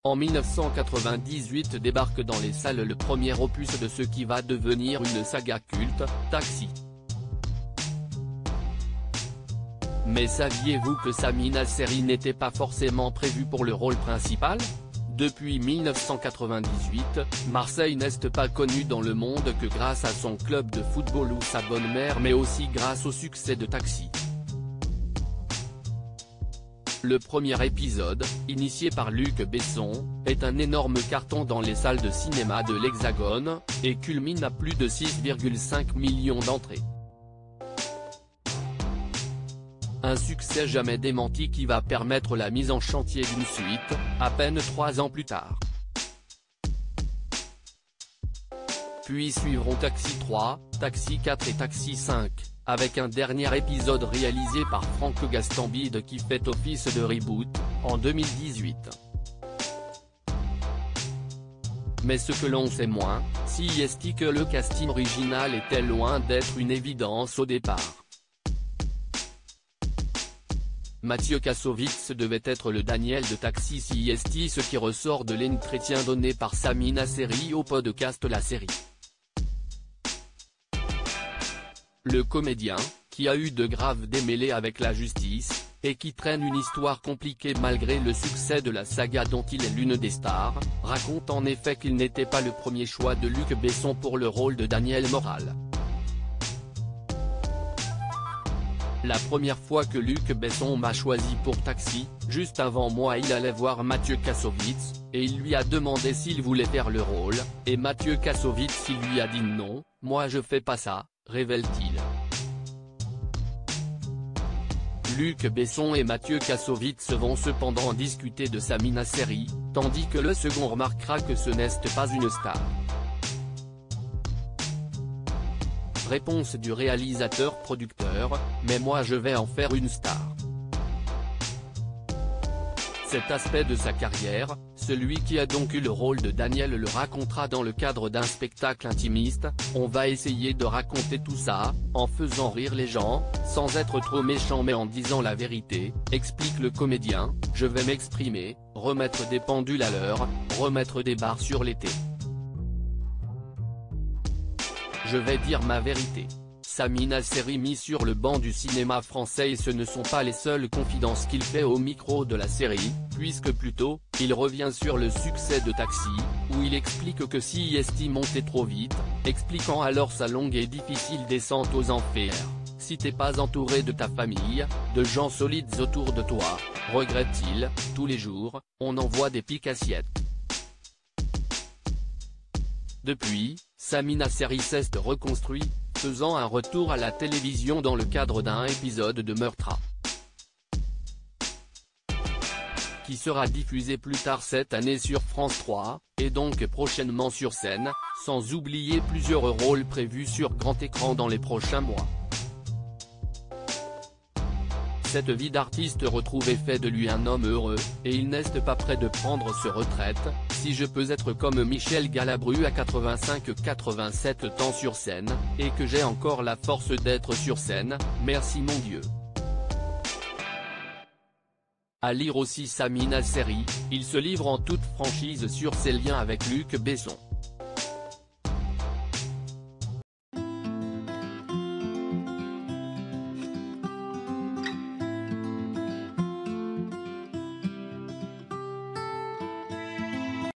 En 1998 débarque dans les salles le premier opus de ce qui va devenir une saga culte, Taxi. Mais saviez-vous que Sami Nasseri n'était pas forcément prévu pour le rôle principal ? Depuis 1998, Marseille n'est pas connu dans le monde que grâce à son club de football ou sa bonne mère, mais aussi grâce au succès de Taxi. Le premier épisode, initié par Luc Besson, est un énorme carton dans les salles de cinéma de l'Hexagone, et culmine à plus de 6,5 millions d'entrées. Un succès jamais démenti qui va permettre la mise en chantier d'une suite, à peine 3 ans plus tard. Puis suivront Taxi 3, Taxi 4 et Taxi 5, avec un dernier épisode réalisé par Franck Gastambide qui fait office de reboot, en 2018. Mais ce que l'on sait moins, c'est que le casting original était loin d'être une évidence au départ. Mathieu Kassovitz devait être le Daniel de Taxi, ce qui ressort de l'entretien donné par Sami Nasseri au podcast La Série. Le comédien, qui a eu de graves démêlés avec la justice, et qui traîne une histoire compliquée malgré le succès de la saga dont il est l'une des stars, raconte en effet qu'il n'était pas le premier choix de Luc Besson pour le rôle de Daniel Moral. La première fois que Luc Besson m'a choisi pour Taxi, juste avant moi il allait voir Mathieu Kassovitz, et il lui a demandé s'il voulait faire le rôle, et Mathieu Kassovitz il lui a dit non, moi je fais pas ça, révèle-t-il. Luc Besson et Mathieu Kassovitz vont cependant discuter de Sami Nasseri, tandis que le second remarquera que ce n'est pas une star. Réponse du réalisateur-producteur, mais moi je vais en faire une star. Cet aspect de sa carrière, celui qui a donc eu le rôle de Daniel le racontera dans le cadre d'un spectacle intimiste. On va essayer de raconter tout ça, en faisant rire les gens, sans être trop méchant mais en disant la vérité, explique le comédien. Je vais m'exprimer, remettre des pendules à l'heure, remettre des barres sur l'été. Je vais dire ma vérité. Sami Nasseri mis sur le banc du cinéma français et ce ne sont pas les seules confidences qu'il fait au micro de la série, puisque plus tôt, il revient sur le succès de Taxi, où il explique que CIST montait trop vite, expliquant alors sa longue et difficile descente aux enfers. Si t'es pas entouré de ta famille, de gens solides autour de toi, regrette-t-il, tous les jours, on envoie des piques assiettes. Depuis, Sami Nasseri s'est reconstruit, faisant un retour à la télévision dans le cadre d'un épisode de Meurtra, qui sera diffusé plus tard cette année sur France 3, et donc prochainement sur scène, sans oublier plusieurs rôles prévus sur grand écran dans les prochains mois. Cette vie d'artiste retrouvée fait de lui un homme heureux, et il n'est pas prêt de prendre sa retraite. Si je peux être comme Michel Galabru à 85-87 ans sur scène, et que j'ai encore la force d'être sur scène, merci mon Dieu. À lire aussi Sami Nasseri, il se livre en toute franchise sur ses liens avec Luc Besson.